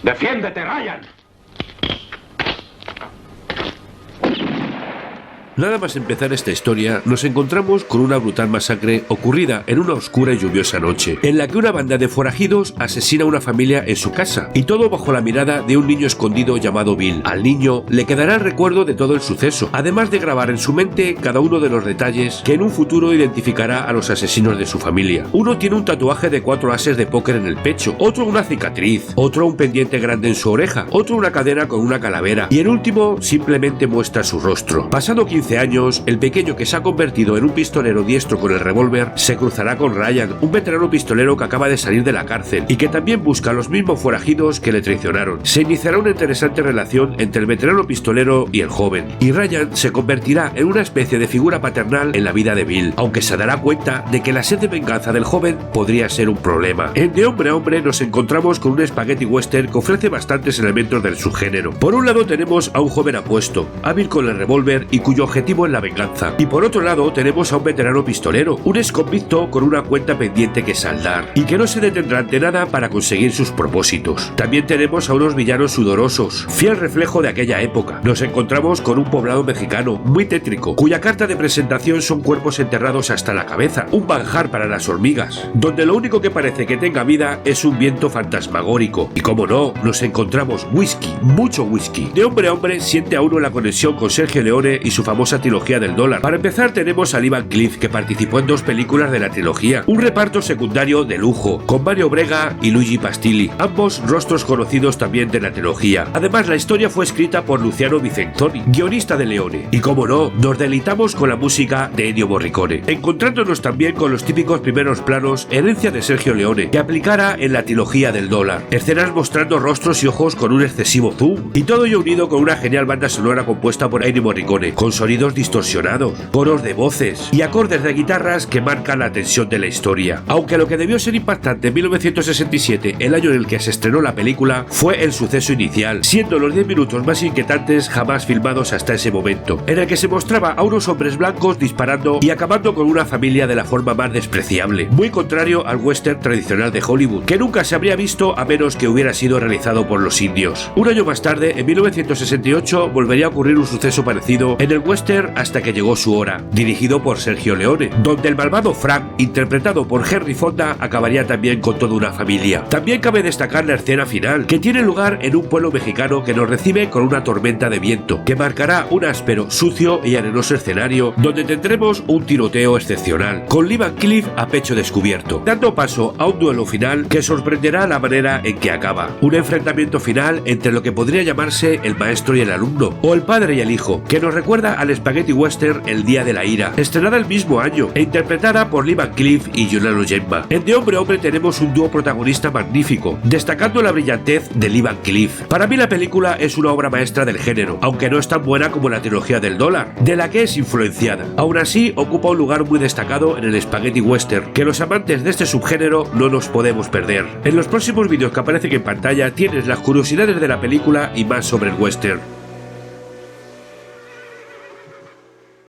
¡Defiéndete, Ryan! Nada más empezar esta historia, nos encontramos con una brutal masacre ocurrida en una oscura y lluviosa noche, en la que una banda de forajidos asesina a una familia en su casa, y todo bajo la mirada de un niño escondido llamado Bill. Al niño le quedará el recuerdo de todo el suceso, además de grabar en su mente cada uno de los detalles que en un futuro identificará a los asesinos de su familia. Uno tiene un tatuaje de 4 ases de póker en el pecho, otro una cicatriz, otro un pendiente grande en su oreja, otro una cadena con una calavera, y el último simplemente muestra su rostro. Pasado 15 años, el pequeño que se ha convertido en un pistolero diestro con el revólver se cruzará con Ryan, un veterano pistolero que acaba de salir de la cárcel y que también busca a los mismos forajidos que le traicionaron. Se iniciará una interesante relación entre el veterano pistolero y el joven, y Ryan se convertirá en una especie de figura paternal en la vida de Bill, aunque se dará cuenta de que la sed de venganza del joven podría ser un problema. En De Hombre a Hombre nos encontramos con un spaghetti western que ofrece bastantes elementos del subgénero. Por un lado tenemos a un joven apuesto, hábil con el revólver y cuyo objetivo es la venganza. Y por otro lado tenemos a un veterano pistolero, un exconvicto con una cuenta pendiente que saldar, y que no se detendrá ante nada para conseguir sus propósitos. También tenemos a unos villanos sudorosos, fiel reflejo de aquella época. Nos encontramos con un poblado mexicano, muy tétrico, cuya carta de presentación son cuerpos enterrados hasta la cabeza, un manjar para las hormigas, donde lo único que parece que tenga vida es un viento fantasmagórico. Y como no, nos encontramos whisky, mucho whisky. De Hombre a Hombre siente a uno la conexión con Sergio Leone y su famosa trilogía del dólar. Para empezar tenemos a Lee Van Cleef, que participó en 2 películas de la trilogía, un reparto secundario de lujo, con Mario Brega y Luigi Pastilli, ambos rostros conocidos también de la trilogía. Además, la historia fue escrita por Luciano Vicentoni, guionista de Leone, y como no, nos deleitamos con la música de Ennio Morricone, encontrándonos también con los típicos primeros planos, herencia de Sergio Leone, que aplicara en la trilogía del dólar, escenas mostrando rostros y ojos con un excesivo zoom, y todo ello unido con una genial banda sonora compuesta por Ennio Morricone, con sonidos distorsionados, coros de voces y acordes de guitarras que marcan la tensión de la historia. Aunque lo que debió ser impactante en 1967, el año en el que se estrenó la película, fue el suceso inicial, siendo los 10 minutos más inquietantes jamás filmados hasta ese momento, en el que se mostraba a unos hombres blancos disparando y acabando con una familia de la forma más despreciable, muy contrario al western tradicional de Hollywood, que nunca se habría visto a menos que hubiera sido realizado por los indios. Un año más tarde, en 1968, volvería a ocurrir un suceso parecido en el western Hasta que llegó su hora, dirigido por Sergio Leone, donde el malvado Frank, interpretado por Henry Fonda, acabaría también con toda una familia. También cabe destacar la escena final, que tiene lugar en un pueblo mexicano que nos recibe con una tormenta de viento, que marcará un áspero, sucio y arenoso escenario, donde tendremos un tiroteo excepcional, con Lee Van Cleef a pecho descubierto, dando paso a un duelo final que sorprenderá la manera en que acaba. Un enfrentamiento final entre lo que podría llamarse el maestro y el alumno, o el padre y el hijo, que nos recuerda al spaghetti western El Día de la Ira, estrenada el mismo año e interpretada por Lee Van Cleef y Juliano Gemma. En De Hombre a Hombre tenemos un dúo protagonista magnífico, destacando la brillantez de Lee Van Cleef. Para mí la película es una obra maestra del género, aunque no es tan buena como la trilogía del dólar, de la que es influenciada. Aún así, ocupa un lugar muy destacado en el spaghetti western, que los amantes de este subgénero no nos podemos perder. En los próximos vídeos que aparecen en pantalla tienes las curiosidades de la película y más sobre el western.